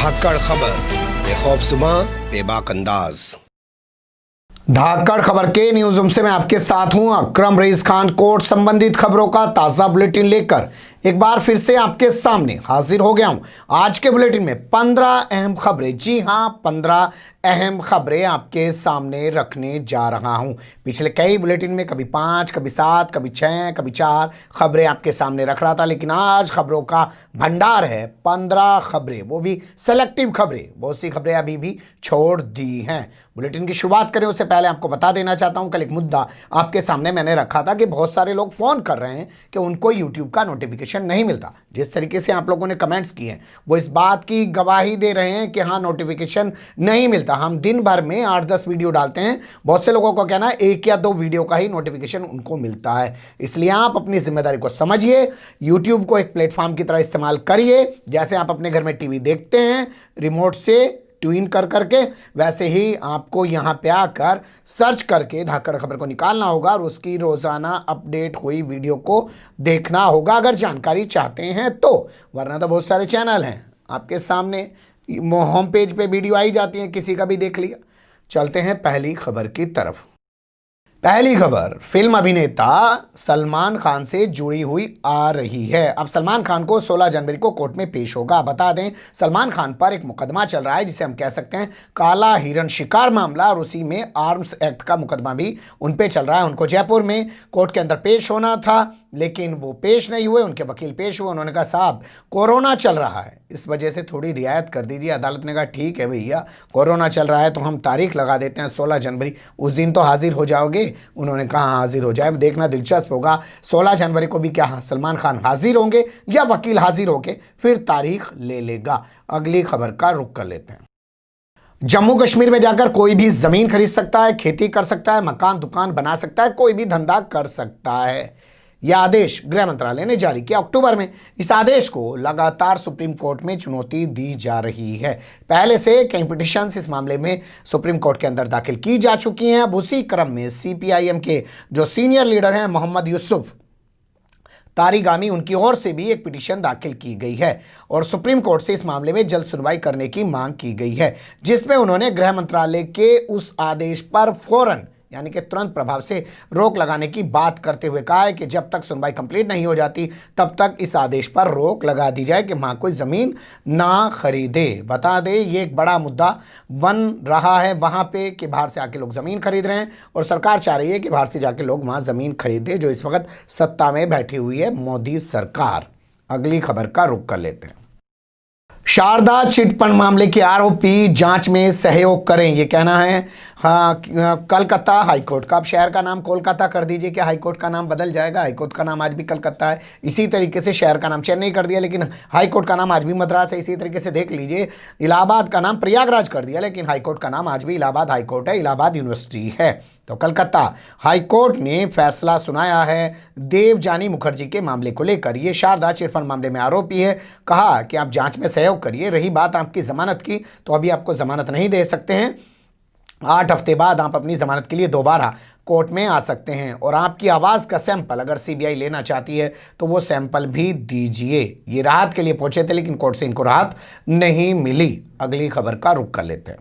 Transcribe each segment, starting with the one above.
धाकड़ खबर, बेखौफ सुबह बेबाक अंदाज। धाकड़ खबर के न्यूज रूम से मैं आपके साथ हूं अकरम रईस खान। कोर्ट संबंधित खबरों का ताजा बुलेटिन लेकर एक बार फिर से आपके सामने हाजिर हो गया हूं। आज के बुलेटिन में 15 अहम खबरें, जी हां 15 अहम खबरें आपके सामने रखने जा रहा हूं। पिछले कई बुलेटिन में कभी 5, कभी 7, कभी 6, कभी 4 खबरें आपके सामने रख रहा था, लेकिन आज खबरों का भंडार है 15 खबरें, वो भी सेलेक्टिव खबरें। बहुत सी खबरें अभी भी छोड़ दी हैं। बुलेटिन की शुरुआत करें उससे पहले आपको बता देना चाहता हूं, कल एक मुद्दा आपके सामने मैंने रखा था कि बहुत सारे लोग फोन कर रहे हैं कि उनको यूट्यूब का नोटिफिकेशन नहीं मिलता। जिस तरीके से आप लोगों ने कमेंट्स किए हैं वो इस बात की गवाही दे रहे हैं कि हाँ, नोटिफिकेशन नहीं मिलता। हम दिन भर में 8-10 वीडियो डालते हैं, बहुत से लोगों को कहना है 1 या 2 वीडियो का ही नोटिफिकेशन उनको मिलता है। इसलिए आप अपनी जिम्मेदारी को समझिए, यूट्यूब को एक प्लेटफॉर्म की तरह इस्तेमाल करिए। जैसे आप अपने घर में टीवी देखते हैं रिमोट से ट्यून कर करके, वैसे ही आपको यहाँ पे आकर सर्च करके धाकड़ खबर को निकालना होगा और उसकी रोजाना अपडेट हुई वीडियो को देखना होगा अगर जानकारी चाहते हैं तो। वरना तो बहुत सारे चैनल हैं आपके सामने, होम पेज पे वीडियो आई जाती है, किसी का भी देख लिया। चलते हैं पहली खबर की तरफ। पहली खबर फिल्म अभिनेता सलमान खान से जुड़ी हुई आ रही है। अब सलमान खान को 16 जनवरी को कोर्ट में पेश होगा। बता दें, सलमान खान पर एक मुकदमा चल रहा है जिसे हम कह सकते हैं काला हिरण शिकार मामला, और उसी में आर्म्स एक्ट का मुकदमा भी उन पे चल रहा है। उनको जयपुर में कोर्ट के अंदर पेश होना था, लेकिन वो पेश नहीं हुए। उनके वकील पेश हुए, उन्होंने कहा साहब कोरोना चल रहा है, इस वजह से थोड़ी रियायत कर दीजिए। अदालत ने कहा ठीक है भैया, कोरोना चल रहा है तो हम तारीख लगा देते हैं 16 जनवरी, उस दिन तो हाजिर हो जाओगे। उन्होंने कहा हाजिर हो जाए। देखना दिलचस्प होगा 16 जनवरी को भी क्या सलमान खान हाजिर होंगे या वकील हाजिर होके फिर तारीख ले लेगा। अगली खबर का रुख कर लेते हैं। जम्मू कश्मीर में जाकर कोई भी जमीन खरीद सकता है, खेती कर सकता है, मकान दुकान बना सकता है, कोई भी धंधा कर सकता है। यह आदेश गृह मंत्रालय ने जारी किया अक्टूबर में। इस आदेश को लगातार सुप्रीम कोर्ट में चुनौती दी जा रही है। पहले से कई पिटीशंस इस मामले में सुप्रीम कोर्ट के अंदर दाखिल की जा चुकी हैं। अब उसी क्रम में सीपीआईएम के जो सीनियर लीडर हैं मोहम्मद यूसुफ तारिगामी, उनकी ओर से भी एक पिटीशन दाखिल की गई है और सुप्रीम कोर्ट से इस मामले में जल्द सुनवाई करने की मांग की गई है, जिसमें उन्होंने गृह मंत्रालय के उस आदेश पर फौरन यानी कि तुरंत प्रभाव से रोक लगाने की बात करते हुए कहा है कि जब तक सुनवाई कंप्लीट नहीं हो जाती तब तक इस आदेश पर रोक लगा दी जाए कि वहाँ कोई ज़मीन ना खरीदे। बता दें ये एक बड़ा मुद्दा बन रहा है वहाँ पे कि बाहर से आके लोग ज़मीन खरीद रहे हैं और सरकार चाह रही है कि बाहर से जाके लोग वहाँ ज़मीन खरीदें, जो इस वक्त सत्ता में बैठी हुई है मोदी सरकार। अगली खबर का रुख कर लेते हैं। शारदा चिटफंड मामले के आरोपी जांच में सहयोग करें, ये कहना है हाँ कलकत्ता हाईकोर्ट का। अब शहर का नाम कोलकाता कर दीजिए, क्या हाईकोर्ट का नाम बदल जाएगा? हाईकोर्ट का नाम आज भी कलकत्ता है। इसी तरीके से शहर का नाम चेन्नई कर दिया, लेकिन हाईकोर्ट का नाम आज भी मद्रास है। इसी तरीके से देख लीजिए, इलाहाबाद का नाम प्रयागराज कर दिया, लेकिन हाईकोर्ट का नाम आज भी इलाहाबाद हाईकोर्ट है, इलाहाबाद यूनिवर्सिटी है। तो कलकत्ता हाईकोर्ट ने फैसला सुनाया है देवजानी मुखर्जी के मामले को लेकर। ये शारदा चिटफंड मामले में आरोपी है। कहा कि आप जांच में सहयोग करिए। रही बात आपकी जमानत की, तो अभी आपको जमानत नहीं दे सकते हैं। 8 हफ्ते बाद आप अपनी जमानत के लिए दोबारा कोर्ट में आ सकते हैं और आपकी आवाज़ का सैंपल अगर सीबीआई लेना चाहती है तो वो सैंपल भी दीजिए। ये राहत के लिए पहुंचे थे, लेकिन कोर्ट से इनको राहत नहीं मिली। अगली खबर का रुख कर लेते हैं।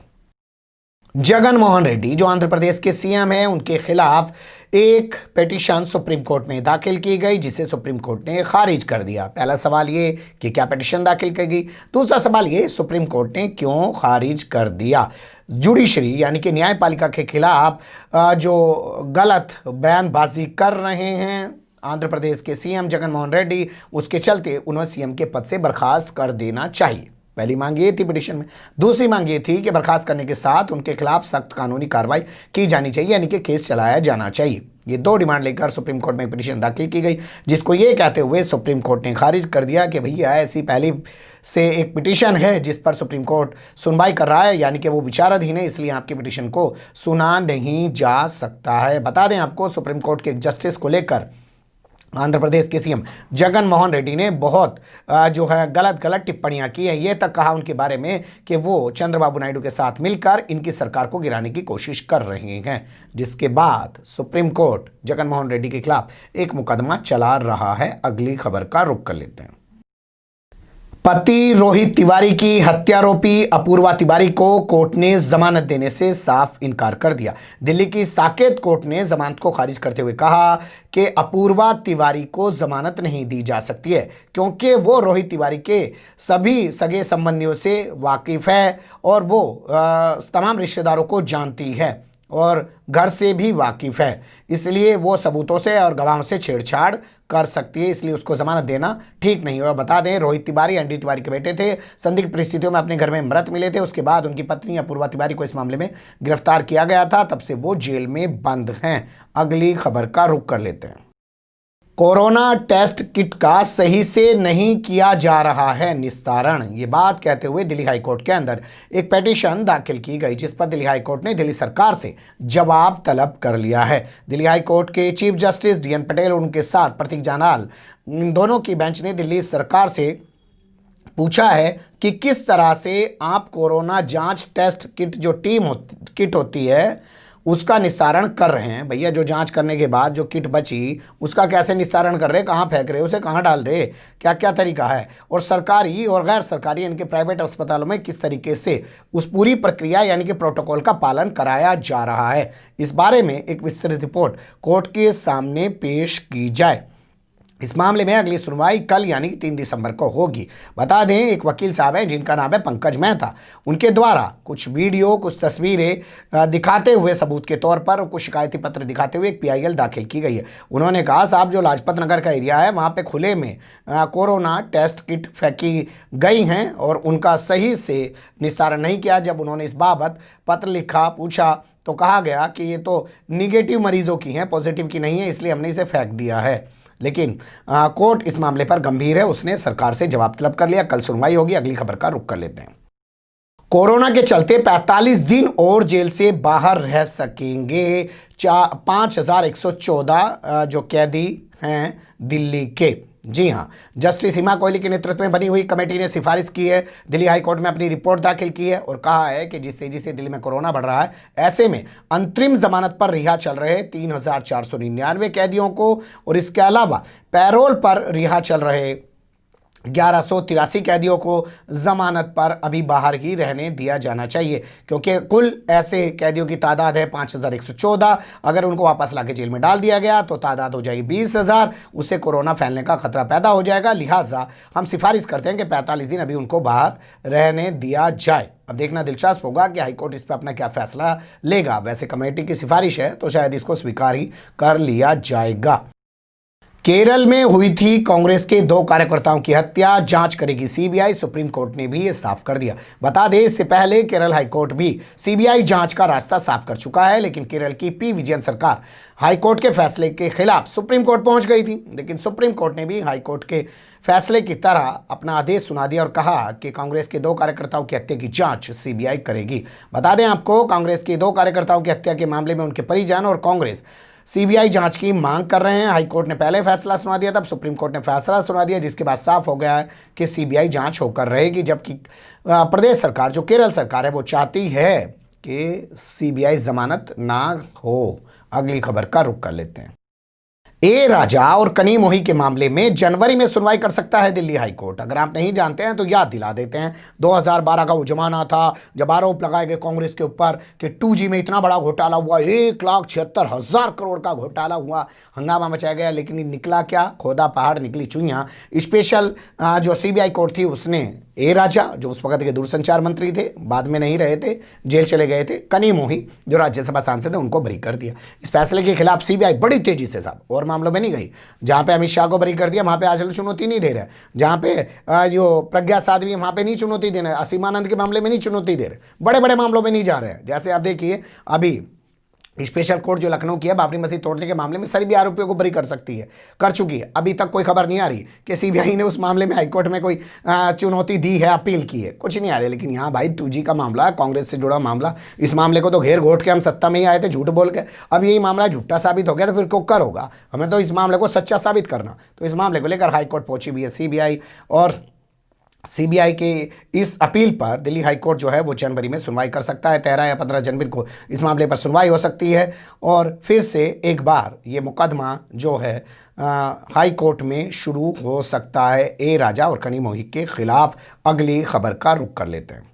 जगन मोहन रेड्डी जो आंध्र प्रदेश के सीएम हैं, उनके खिलाफ एक पिटीशन सुप्रीम कोर्ट में दाखिल की गई, जिसे सुप्रीम कोर्ट ने खारिज कर दिया। पहला सवाल ये कि क्या पिटीशन दाखिल की गई, दूसरा सवाल ये सुप्रीम कोर्ट ने क्यों खारिज कर दिया। जुडिशरी यानी कि न्यायपालिका के खिलाफ जो गलत बयानबाजी कर रहे हैं आंध्र प्रदेश के सीएम जगन मोहन रेड्डी, उसके चलते उन्हें सीएम के पद से बर्खास्त कर देना चाहिए। पहली मांग ये थी पिटीशन में। दूसरी मांग ये थी कि बर्खास्त करने के साथ उनके खिलाफ सख्त कानूनी कार्रवाई की जानी चाहिए, यानी कि केस चलाया जाना चाहिए। ये 2 डिमांड लेकर सुप्रीम कोर्ट में पिटीशन दाखिल की गई, जिसको ये कहते हुए सुप्रीम कोर्ट ने खारिज कर दिया कि भैया ऐसी पहली से एक पिटीशन है जिस पर सुप्रीम कोर्ट सुनवाई कर रहा है, यानी कि वो विचाराधीन है, इसलिए आपकी पिटीशन को सुना नहीं जा सकता है। बता दें आपको, सुप्रीम कोर्ट के जस्टिस को लेकर आंध्र प्रदेश के सीएम जगन मोहन रेड्डी ने बहुत जो है गलत टिप्पणियां की हैं। ये तक कहा उनके बारे में कि वो चंद्रबाबू नायडू के साथ मिलकर इनकी सरकार को गिराने की कोशिश कर रहे हैं, जिसके बाद सुप्रीम कोर्ट जगन मोहन रेड्डी के खिलाफ एक मुकदमा चला रहा है। अगली खबर का रुख कर लेते हैं। पति रोहित तिवारी की हत्यारोपी अपूर्वा तिवारी को कोर्ट ने जमानत देने से साफ इनकार कर दिया। दिल्ली की साकेत कोर्ट ने जमानत को खारिज करते हुए कहा कि अपूर्वा तिवारी को जमानत नहीं दी जा सकती है क्योंकि वो रोहित तिवारी के सभी सगे संबंधियों से वाकिफ है और वो तमाम रिश्तेदारों को जानती है और घर से भी वाकिफ है, इसलिए वो सबूतों से और गवाहों से छेड़छाड़ कर सकती है, इसलिए उसको जमानत देना ठीक नहीं होगा। बता दें, रोहित तिवारी एनडी तिवारी के बेटे थे। संदिग्ध परिस्थितियों में अपने घर में मृत मिले थे। उसके बाद उनकी पत्नी अपूर्वा तिवारी को इस मामले में गिरफ्तार किया गया था। तब से वो जेल में बंद हैं। अगली खबर का रुख कर लेते हैं। कोरोना टेस्ट किट का सही से नहीं किया जा रहा है निस्तारण, ये बात कहते हुए दिल्ली हाईकोर्ट के अंदर एक पिटीशन दाखिल की गई, जिस पर दिल्ली हाईकोर्ट ने दिल्ली सरकार से जवाब तलब कर लिया है। दिल्ली हाईकोर्ट के चीफ जस्टिस डीएन पटेल और उनके साथ प्रतीक जानाल, इन दोनों की बेंच ने दिल्ली सरकार से पूछा है कि किस तरह से आप कोरोना जांच टेस्ट किट जो किट होती है उसका निस्तारण कर रहे हैं। भैया, जो जांच करने के बाद जो किट बची उसका कैसे निस्तारण कर रहे, कहाँ फेंक रहे, उसे कहाँ डाल रहे, क्या क्या तरीका है, और सरकारी और गैर सरकारी यानी कि प्राइवेट अस्पतालों में किस तरीके से उस पूरी प्रक्रिया यानी कि प्रोटोकॉल का पालन कराया जा रहा है, इस बारे में एक विस्तृत रिपोर्ट कोर्ट के सामने पेश की जाए। इस मामले में अगली सुनवाई कल यानी कि 3 दिसंबर को होगी। बता दें, एक वकील साहब हैं जिनका नाम है पंकज मेहता। उनके द्वारा कुछ वीडियो, कुछ तस्वीरें दिखाते हुए सबूत के तौर पर कुछ शिकायती पत्र दिखाते हुए एक पीआईएल दाखिल की गई है। उन्होंने कहा, साहब जो लाजपत नगर का एरिया है वहाँ पे खुले में कोरोना टेस्ट किट फेंकी गई हैं और उनका सही से निस्तारण नहीं किया। जब उन्होंने इस बाबत पत्र लिखा, पूछा तो कहा गया कि ये तो निगेटिव मरीजों की हैं, पॉजिटिव की नहीं है, इसलिए हमने इसे फेंक दिया है। लेकिन कोर्ट इस मामले पर गंभीर है, उसने सरकार से जवाब तलब कर लिया। कल सुनवाई होगी। अगली खबर का रुख कर लेते हैं। कोरोना के चलते 45 दिन और जेल से बाहर रह सकेंगे 5114 जो कैदी हैं दिल्ली के। जी हां, जस्टिस हिमा कोहली के नेतृत्व में बनी हुई कमेटी ने सिफारिश की है, दिल्ली हाईकोर्ट में अपनी रिपोर्ट दाखिल की है और कहा है कि जिस तेजी से दिल्ली में कोरोना बढ़ रहा है, ऐसे में अंतरिम जमानत पर रिहा चल रहे 3499 कैदियों को और इसके अलावा पैरोल पर रिहा चल रहे 1183 कैदियों को जमानत पर अभी बाहर ही रहने दिया जाना चाहिए, क्योंकि कुल ऐसे कैदियों की तादाद है 5114। अगर उनको वापस लाके जेल में डाल दिया गया तो तादाद हो जाएगी 20,000। उससे कोरोना फैलने का खतरा पैदा हो जाएगा। लिहाजा हम सिफारिश करते हैं कि 45 दिन अभी उनको बाहर रहने दिया जाए। अब देखना दिलचस्प होगा कि हाईकोर्ट इस पर अपना क्या फैसला लेगा। वैसे कमेटी की सिफारिश है तो शायद इसको स्वीकार ही कर लिया जाएगा। केरल में हुई थी कांग्रेस के 2 कार्यकर्ताओं की हत्या, जांच करेगी सीबीआई। सुप्रीम कोर्ट ने भी ये साफ कर दिया। बता दें, इससे पहले केरल हाईकोर्ट भी सीबीआई जांच का रास्ता साफ कर चुका है, लेकिन केरल की पी विजयन सरकार हाईकोर्ट के फैसले के खिलाफ सुप्रीम कोर्ट पहुंच गई थी। लेकिन सुप्रीम कोर्ट ने भी हाईकोर्ट के फैसले की तरह अपना आदेश सुना दिया और कहा कि कांग्रेस के 2 कार्यकर्ताओं की हत्या की जांच सीबीआई करेगी। बता दें आपको, कांग्रेस के 2 कार्यकर्ताओं की हत्या के मामले में उनके परिजन और कांग्रेस सीबीआई जांच की मांग कर रहे हैं। हाईकोर्ट ने पहले फैसला सुना दिया, तब सुप्रीम कोर्ट ने फैसला सुना दिया, जिसके बाद साफ हो गया है कि सीबीआई जांच होकर रहेगी। जबकि प्रदेश सरकार, जो केरल सरकार है, वो चाहती है कि सीबीआई जमानत ना हो। अगली खबर का रुख कर लेते हैं। ए राजा और कनी मोही के मामले में जनवरी में सुनवाई कर सकता है दिल्ली हाईकोर्ट। अगर आप नहीं जानते हैं तो याद दिला देते हैं। 2012 का वो जमाना था जब आरोप लगाए गए कांग्रेस के ऊपर कि 2G में इतना बड़ा घोटाला हुआ, 1,76,000 करोड़ का घोटाला हुआ, हंगामा मचाया गया। लेकिन निकला क्या? खोदा पहाड़ निकली चुइयां। स्पेशल जो सीबीआई कोर्ट थी उसने ए राजा, जो उस वक्त के दूरसंचार मंत्री थे, बाद में नहीं रहे थे, जेल चले गए थे, कनी मोही जो राज्यसभा सांसद है, उनको बरी कर दिया। इस फैसले के खिलाफ सीबीआई बड़ी तेजी से साहब और मामलों में नहीं गई। जहां पे अमित शाह को बरी कर दिया वहां पे आज चुनौती नहीं दे रहे, जहां पे जो प्रज्ञा साध्वी वहां पे नहीं चुनौती दे रहे, असीमानंद के मामले में नहीं चुनौती दे रहे, बड़े बड़े मामलों में नहीं जा रहे हैं। जैसे आप देखिए, अभी स्पेशल कोर्ट जो लखनऊ की है, बाबरी मस्जिद तोड़ने के मामले में सभी आरोपियों को बरी कर सकती है, कर चुकी है। अभी तक कोई खबर नहीं आ रही कि सीबीआई ने उस मामले में हाईकोर्ट में कोई चुनौती दी है, अपील की है, कुछ नहीं आ रही। लेकिन यहाँ भाई 2G का मामला है, कांग्रेस से जुड़ा मामला। इस मामले को तो घेर घोट के हम सत्ता में ही आए थे झूठ बोल के। अब यही मामला झूठा साबित हो गया तो फिर कोकर होगा। हमें तो इस मामले को सच्चा साबित करना। तो इस मामले को लेकर हाईकोर्ट पहुंची भी है सीबीआई और सीबीआई के इस अपील पर दिल्ली हाई कोर्ट जो है वो जनवरी में सुनवाई कर सकता है। 13 या 15 जनवरी को इस मामले पर सुनवाई हो सकती है और फिर से एक बार ये मुकदमा जो है हाई कोर्ट में शुरू हो सकता है। ए राजा और कनी मोहित के खिलाफ अगली खबर का रुख कर लेते हैं।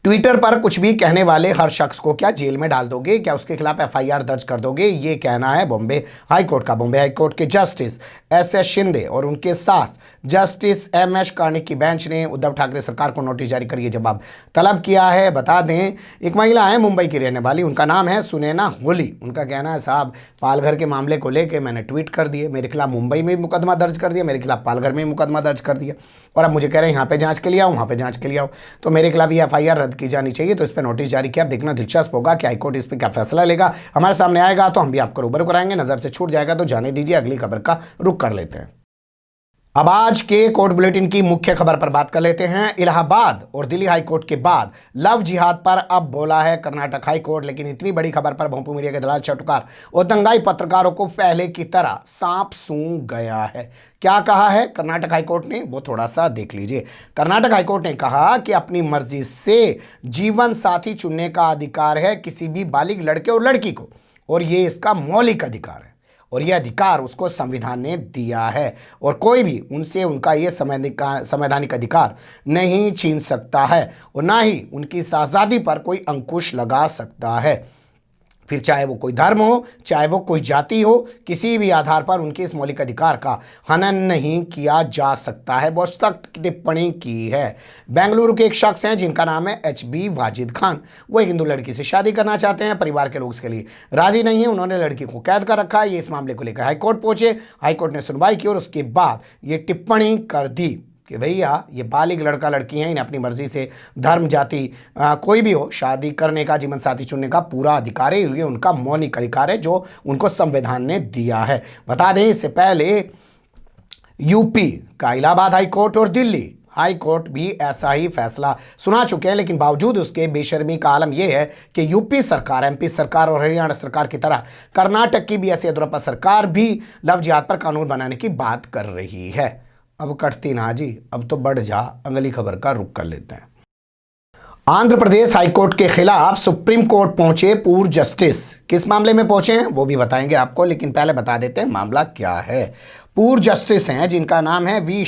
ट्विटर पर कुछ भी कहने वाले हर शख्स को क्या जेल में डाल दोगे, क्या उसके खिलाफ एफआईआर दर्ज कर दोगे, ये कहना है बॉम्बे हाई कोर्ट का। बॉम्बे हाई कोर्ट के जस्टिस एस शिंदे और उनके साथ जस्टिस MS कर्णिक की बेंच ने उद्धव ठाकरे सरकार को नोटिस जारी कर जवाब तलब किया है। बता दें, एक महिला है मुंबई की रहने वाली, उनका नाम है सुनैना होली। उनका कहना है साहब पालघर के मामले को लेकर मैंने ट्वीट कर दिए, मेरे खिलाफ मुंबई में मुकदमा दर्ज कर दिया, मेरे खिलाफ पालघर में मुकदमा दर्ज कर दिया और अब मुझे कह रहे हैं यहाँ पे जांच के लिए आओ, वहाँ पे जांच के लिए आओ, तो मेरे खिलाफ ये एफआईआर रद्द की जानी चाहिए। तो इस पर नोटिस जारी किया। अब देखना दिलचस्प होगा कि हाईकोर्ट इस पर क्या फैसला लेगा। हमारे सामने आएगा तो हम भी आपको रूबरू कराएंगे, नजर से छूट जाएगा तो जाने दीजिए। अगली खबर का रुख कर लेते हैं। अब आज के कोर्ट बुलेटिन की मुख्य खबर पर बात कर लेते हैं। इलाहाबाद और दिल्ली हाई कोर्ट के बाद लव जिहाद पर अब बोला है कर्नाटक हाई कोर्ट। लेकिन इतनी बड़ी खबर पर भोंपू मीडिया के दलाल चटुकार और दंगाई पत्रकारों को पहले की तरह सांप सूंघ गया है। क्या कहा है कर्नाटक हाई कोर्ट ने, वो थोड़ा सा देख लीजिए। कर्नाटक हाई कोर्ट ने कहा कि अपनी मर्जी से जीवन साथी चुनने का अधिकार है किसी भी बालिग लड़के और लड़की को, और ये इसका मौलिक अधिकार है और यह अधिकार उसको संविधान ने दिया है और कोई भी उनसे उनका यह संवैधानिक अधिकार नहीं छीन सकता है और ना ही उनकी इस आज़ादी पर कोई अंकुश लगा सकता है। फिर चाहे वो कोई धर्म हो, चाहे वो कोई जाति हो, किसी भी आधार पर उनके इस मौलिक अधिकार का हनन नहीं किया जा सकता है। बहुत सख्त टिप्पणी की है। बेंगलुरु के एक शख्स हैं जिनका नाम है HB वाजिद खान। वो एक हिंदू लड़की से शादी करना चाहते हैं, परिवार के लोग इसके लिए राजी नहीं है। उन्होंने लड़की को कैद कर रखा है। ये इस मामले को लेकर हाईकोर्ट पहुंचे। हाईकोर्ट ने सुनवाई की और उसके बाद ये टिप्पणी कर दी कि भैया ये बालिग लड़का लड़की हैं, इन्हें अपनी मर्जी से धर्म जाति कोई भी हो शादी करने का, जीवन साथी चुनने का पूरा अधिकार है। ये उनका मौलिक अधिकार है जो उनको संविधान ने दिया है। बता दें इससे पहले यूपी का इलाहाबाद हाई कोर्ट और दिल्ली हाई कोर्ट भी ऐसा ही फैसला सुना चुके हैं। लेकिन बावजूद उसके बेशर्मी का आलम यह है कि यूपी सरकार, MP सरकार और हरियाणा सरकार की तरह कर्नाटक की भी ऐसी अदरपा सरकार भी लव जिहाद पर कानून बनाने की बात कर रही है। अब कटती ना जी, अब तो बढ़ जा। अगली खबर का रुख कर लेते हैं। आंध्र प्रदेश हाईकोर्ट के खिलाफ सुप्रीम कोर्ट पहुंचे पूर्व जस्टिस। किस मामले में पहुंचे हैं वो भी बताएंगे आपको, लेकिन पहले बता देते हैं मामला क्या है। पूर्व जस्टिस हैं जिनका नाम है वी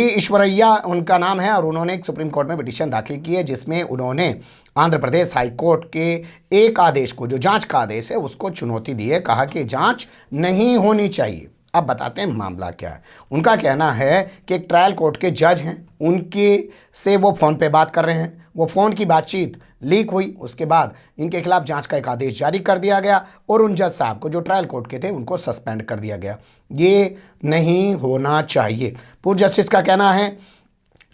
ईश्वरैया उनका नाम है और उन्होंने एक सुप्रीम कोर्ट में पिटीशन दाखिल की है जिसमें उन्होंने आंध्र प्रदेश हाई कोर्ट के एक आदेश को, जो जांच का आदेश है, उसको चुनौती दी है। कहा कि जांच नहीं होनी चाहिए। अब बताते हैं मामला क्या है। उनका कहना है कि एक ट्रायल कोर्ट के जज हैं, उनके से वो फ़ोन पे बात कर रहे हैं। वो फ़ोन की बातचीत लीक हुई, उसके बाद इनके खिलाफ जांच का एक आदेश जारी कर दिया गया और उन जज साहब को जो ट्रायल कोर्ट के थे उनको सस्पेंड कर दिया गया। ये नहीं होना चाहिए। पूर्व जस्टिस का कहना है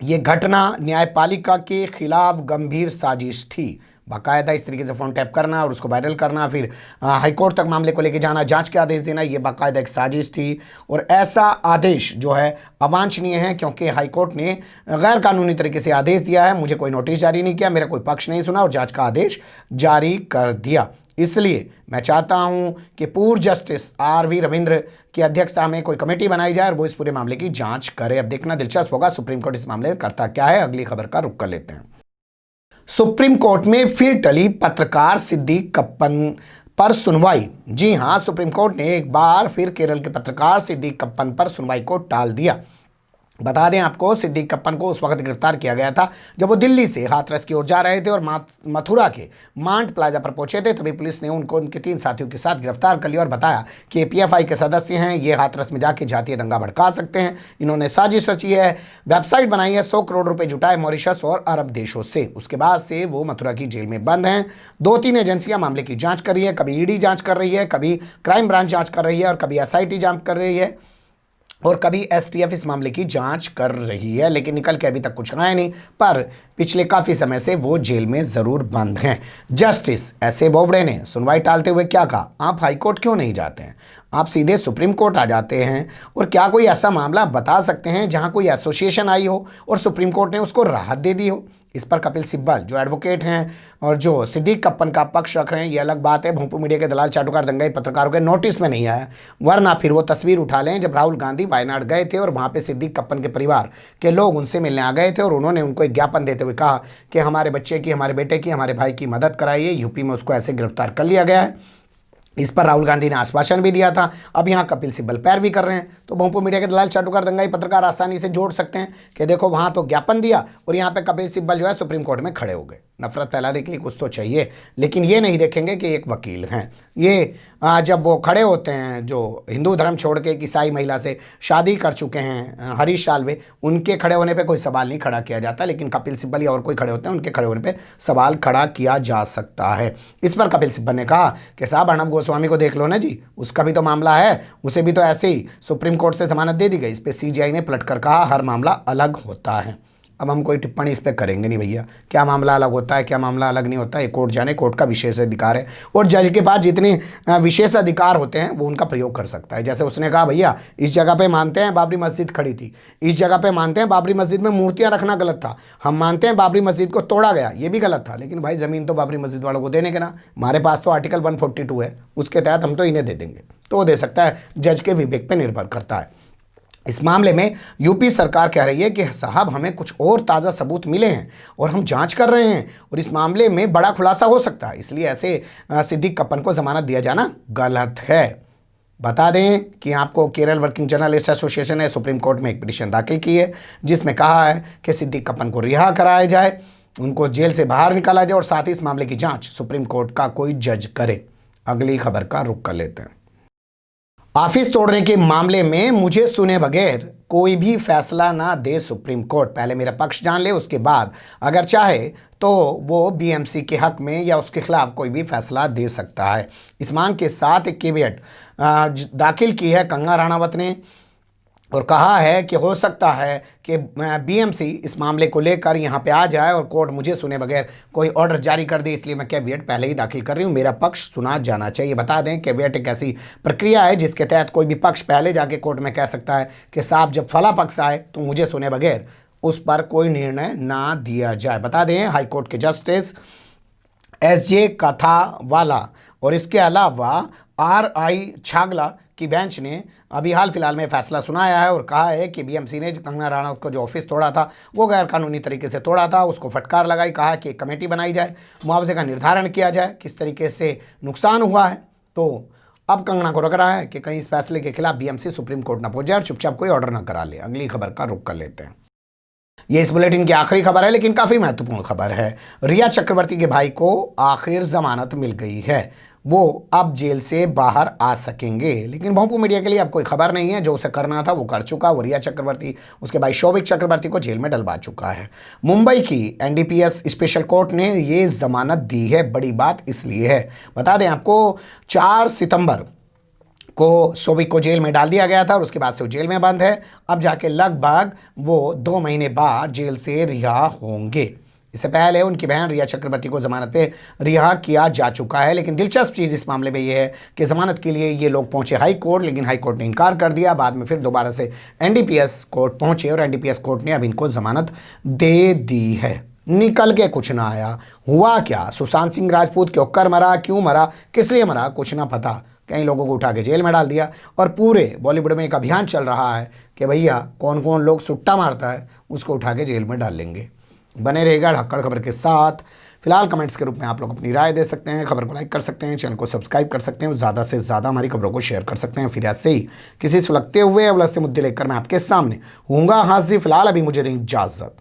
ये घटना न्यायपालिका के खिलाफ गंभीर साजिश थी। बाकायदा इस तरीके से फ़ोन टैप करना और उसको वायरल करना, फिर हाईकोर्ट तक मामले को लेके जाना, जांच के आदेश देना, ये बाकायदा एक साजिश थी और ऐसा आदेश जो है अवांछनीय है क्योंकि हाईकोर्ट ने गैर कानूनी तरीके से आदेश दिया है। मुझे कोई नोटिस जारी नहीं किया, मेरा कोई पक्ष नहीं सुना और जांच का आदेश जारी कर दिया। इसलिए मैं चाहता हूं कि पूर्व जस्टिस RV रविंद्र की अध्यक्षता में कोई कमेटी बनाई जाए और वो इस पूरे मामले की जाँच करे। अब देखना दिलचस्प होगा सुप्रीम कोर्ट इस मामले में करता क्या है। अगली खबर का रुख कर लेते हैं। सुप्रीम कोर्ट में फिर टली पत्रकार सिद्दीक कप्पन पर सुनवाई। जी हां, सुप्रीम कोर्ट ने एक बार फिर केरल के पत्रकार सिद्दीक कप्पन पर सुनवाई को टाल दिया। बता दें आपको, सिद्दीक कप्पन को उस वक्त गिरफ्तार किया गया था जब वो दिल्ली से हाथरस की ओर जा रहे थे और मथुरा के मांट प्लाजा पर पहुंचे थे। तभी पुलिस ने उनको उनके 3 साथियों के साथ गिरफ्तार कर लिया और बताया कि PFI के सदस्य हैं, ये हाथरस में जाके जातीय दंगा भड़का सकते हैं। इन्होंने साजिश रची है, वेबसाइट बनाई है, 100 करोड़ रुपए जुटाए मॉरिशस और अरब देशों से। उसके बाद से वो मथुरा की जेल में बंद हैं। 2-3 एजेंसियां मामले की जाँच कर रही है, कभी ED जाँच कर रही है, कभी क्राइम ब्रांच जाँच कर रही है और कभी SIT जाँच कर रही है और कभी STF इस मामले की जांच कर रही है, लेकिन निकल के अभी तक कुछ आया नहीं। पर पिछले काफ़ी समय से वो जेल में ज़रूर बंद हैं। Justice S.A. बोबड़े ने सुनवाई टालते हुए क्या कहा, आप हाईकोर्ट क्यों नहीं जाते हैं, आप सीधे सुप्रीम कोर्ट आ जाते हैं। और क्या कोई ऐसा मामला बता सकते हैं जहां कोई एसोसिएशन आई हो और सुप्रीम कोर्ट ने उसको राहत दे दी हो। इस पर कपिल सिब्बल जो एडवोकेट हैं और जो सिद्दीक कप्पन का पक्ष रख रहे हैं, ये अलग बात है। भोंपू मीडिया के दलाल चाटुकार दंगाई पत्रकारों के नोटिस में नहीं आया, वरना फिर वो तस्वीर उठा लें जब राहुल गांधी वायनाड गए थे और वहां पे सिद्दीक कप्पन के परिवार के लोग उनसे मिलने आ गए थे और उन्होंने उनको एक ज्ञापन देते हुए कहा कि हमारे बच्चे की, हमारे बेटे की, हमारे भाई की मदद कराइए। यूपी में उसको ऐसे गिरफ्तार कर लिया गया है। इस पर राहुल गांधी ने आश्वासन भी दिया था। अब यहाँ कपिल सिब्बल पैरवी कर रहे हैं। तो भोंपू मीडिया के दलाल चाटुकार दंगाई पत्रकार आसानी से जोड़ सकते हैं कि देखो वहां तो ज्ञापन दिया और यहाँ पे कपिल सिब्बल जो है सुप्रीम कोर्ट में खड़े हो गए। नफरत फैलाने के लिए कुछ तो चाहिए, लेकिन ये नहीं देखेंगे कि एक वकील हैं। ये जब वो खड़े होते हैं जो हिंदू धर्म छोड़ के एक ईसाई महिला से शादी कर चुके हैं हरीश साल्वे, उनके खड़े होने पे कोई सवाल नहीं खड़ा किया जाता, लेकिन कपिल सिब्बल या और कोई खड़े होते हैं उनके खड़े होने पे सवाल खड़ा किया जा सकता है। इस पर कपिल सिब्बल ने कहा कि साहब अर्णब गोस्वामी को देख लो ना जी, उसका भी तो मामला है, उसे भी तो ऐसे ही सुप्रीम कोर्ट से जमानत दे दी गई। इस पर सीजीआई ने पलट कर कहा हर मामला अलग होता है। अब हम कोई टिप्पणी इस पर करेंगे नहीं भैया, क्या मामला अलग होता है क्या मामला अलग नहीं होता है, कोर्ट जाने, कोर्ट का विशेष अधिकार है और जज के पास जितने विशेष अधिकार होते हैं वो उनका प्रयोग कर सकता है। जैसे उसने कहा भैया इस जगह पे मानते हैं बाबरी मस्जिद खड़ी थी, इस जगह पे मानते हैं बाबरी मस्जिद में मूर्तियां रखना गलत था, हम मानते हैं बाबरी मस्जिद को तोड़ा गया ये भी गलत था, लेकिन भाई ज़मीन तो बाबरी मस्जिद वालों को देने के ना, हमारे पास तो आर्टिकल 142 है, उसके तहत हम तो इन्हें दे देंगे। तो वो दे सकता है, जज के विवेक पर निर्भर करता है। इस मामले में यूपी सरकार कह रही है कि साहब हमें कुछ और ताज़ा सबूत मिले हैं और हम जांच कर रहे हैं और इस मामले में बड़ा खुलासा हो सकता है, इसलिए ऐसे सिद्दीक कप्पन को जमानत दिया जाना गलत है। बता दें कि आपको केरल वर्किंग जर्नलिस्ट एसोसिएशन ने सुप्रीम कोर्ट में एक पिटीशन दाखिल की है जिसमें कहा है कि सिद्दीक कप्पन को रिहा कराया जाए, उनको जेल से बाहर निकाला जाए और साथ ही इस मामले की जाँच सुप्रीम कोर्ट का कोई जज करे। अगली खबर का रुख कर लेते हैं। ऑफिस तोड़ने के मामले में मुझे सुने बगैर कोई भी फैसला ना दे सुप्रीम कोर्ट, पहले मेरा पक्ष जान ले, उसके बाद अगर चाहे तो वो बीएमसी के हक में या उसके खिलाफ कोई भी फैसला दे सकता है। इस मांग के साथ एक कैविएट दाखिल की है कंगना राणावत ने और कहा है कि हो सकता है कि बीएमसी इस मामले को लेकर यहाँ पे आ जाए और कोर्ट मुझे सुने बगैर कोई ऑर्डर जारी कर दे, इसलिए मैं कैविएट पहले ही दाखिल कर रही हूँ, मेरा पक्ष सुना जाना चाहिए। बता दें कैविएट एक ऐसी प्रक्रिया है जिसके तहत कोई भी पक्ष पहले जाके कोर्ट में कह सकता है कि साहब जब फला पक्ष आए तो मुझे सुने बगैर उस पर कोई निर्णय ना दिया जाए। बता दें हाईकोर्ट के जस्टिस एसजे कथावाला और इसके अलावा आरआई छागला की बेंच ने अभी हाल फिलहाल में फैसला सुनाया है और कहा है कि बीएमसी ने कंगना राणावत को जो ऑफिस तोड़ा था वो गैर कानूनी तरीके से तोड़ा था, उसको फटकार लगाई, कहा कि एक कमेटी बनाई जाए, मुआवजे का निर्धारण किया जाए किस तरीके से नुकसान हुआ है। तो अब कंगना को लग रहा है कि कहीं इस फैसले के खिलाफ बीएमसी सुप्रीम कोर्ट ना पहुंच जाए और चुपचाप कोई ऑर्डर ना करा ले। अगली खबर का रुख कर लेते हैं। ये इस बुलेटिन की आखिरी खबर है लेकिन काफ़ी महत्वपूर्ण खबर है। रिया चक्रवर्ती के भाई को आखिर जमानत मिल गई है, वो अब जेल से बाहर आ सकेंगे, लेकिन भोंपू मीडिया के लिए अब कोई खबर नहीं है। जो उसे करना था वो कर चुका। वो रिया चक्रवर्ती उसके भाई शोभिक चक्रवर्ती को जेल में डलवा चुका है। मुंबई की एनडीपीएस स्पेशल कोर्ट ने ये जमानत दी है। बड़ी बात इसलिए है, बता दें आपको 4 सितंबर को शोभिक को जेल में डाल दिया गया था और उसके बाद से वो जेल में बंद है। अब जाके लगभग वो 2 महीने बाद जेल से रिहा होंगे। इससे पहले उनकी बहन रिया चक्रवर्ती को जमानत पे रिहा किया जा चुका है, लेकिन दिलचस्प चीज़ इस मामले में ये है कि जमानत के लिए ये लोग पहुंचे हाई कोर्ट, लेकिन हाई कोर्ट ने इनकार कर दिया। बाद में फिर दोबारा से एनडीपीएस कोर्ट पहुंचे और एनडीपीएस कोर्ट ने अब इनको जमानत दे दी है। निकल के कुछ ना आया। हुआ क्या? सुशांत सिंह राजपूत क्यों कर मरा, क्यों मरा, किस लिए मरा, कुछ ना पता। कई लोगों को उठा के जेल में डाल दिया और पूरे बॉलीवुड में एक अभियान चल रहा है कि भैया कौन कौन लोग सुट्टा मारता है उसको उठा के जेल में डाल लेंगे। बने रहेगा ढक्कड़ खबर के साथ। फिलहाल कमेंट्स के रूप में आप लोग अपनी राय दे सकते हैं, खबर को लाइक कर सकते हैं, चैनल को सब्सक्राइब कर सकते हैं, ज़्यादा से ज़्यादा हमारी खबरों को शेयर कर सकते हैं। फिर ऐसे ही किसी सुलगते हुए या उलझते मुद्दे लेकर मैं आपके सामने हूँगा हाजिर। फिलहाल अभी मुझे दें इजाज़त।